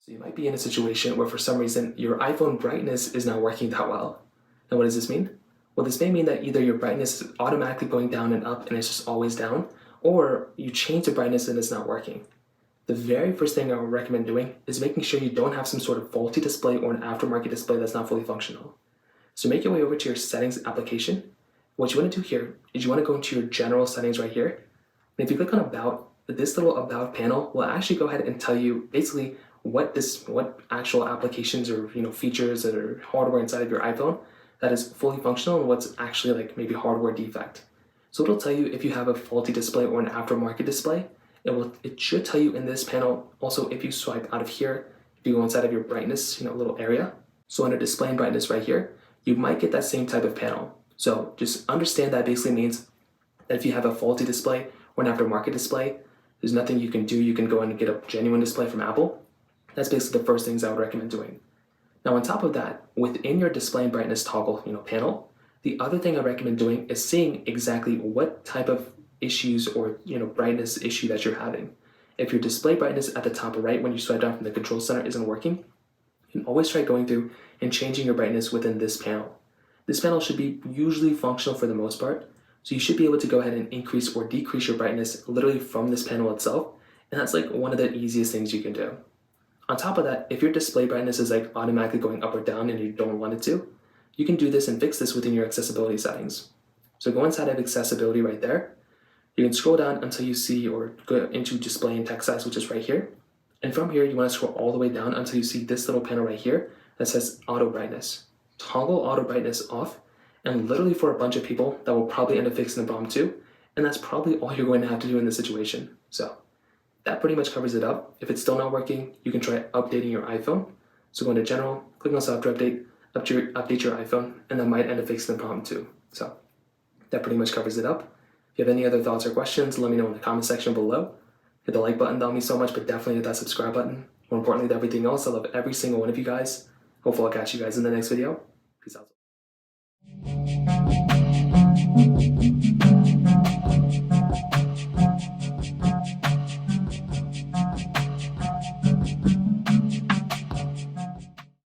So you might be in a situation where for some reason your iPhone brightness is not working that well. Now what does this mean? Well, this may mean that either your brightness is automatically going down and up and it's just always down, or you change the brightness and it's not working. The very first thing I would recommend doing is making sure you don't have some sort of faulty display or an aftermarket display that's not fully functional. So make your way over to your settings application. What you want to do here is you want to go into your general settings right here. And if you click on about, this little about panel will actually go ahead and tell you basically what actual applications or features or hardware inside of your iPhone that is fully functional and what's actually like maybe hardware defect. So it'll tell you if you have a faulty display or an aftermarket display. It should tell you in this panel also if you swipe out of here, if you go inside of your brightness, little area. So under display and brightness right here, you might get that same type of panel. So just understand that basically means that if you have a faulty display or an aftermarket display, there's nothing you can do. You can go in and get a genuine display from Apple. That's basically the first things I would recommend doing. Now on top of that, within your display and brightness toggle panel, the other thing I recommend doing is seeing exactly what type of issues or brightness issue that you're having. If your display brightness at the top right when you swipe down from the control center isn't working, you can always try going through and changing your brightness within this panel. This panel should be usually functional for the most part, so you should be able to go ahead and increase or decrease your brightness literally from this panel itself, and that's like one of the easiest things you can do. On top of that, if your display brightness is like automatically going up or down and you don't want it to, you can do this and fix this within your accessibility settings. So go inside of accessibility right there. You can scroll down until you see or go into display and text size, which is right here. And from here, you want to scroll all the way down until you see this little panel right here that says auto brightness. Toggle auto brightness off, and literally for a bunch of people, that will probably end up fixing the problem too. And that's probably all you're going to have to do in this situation. So that pretty much covers it up. If it's still not working, you can try updating your iPhone. So go into general, click on software update, update your iPhone, and that might end up fixing the problem too. So that pretty much covers it up. If you have any other thoughts or questions, let me know in the comment section below. Hit the like button, that would mean so much, but definitely hit that subscribe button. More importantly than everything else, I love every single one of you guys. Hopefully I'll catch you guys in the next video. Peace out.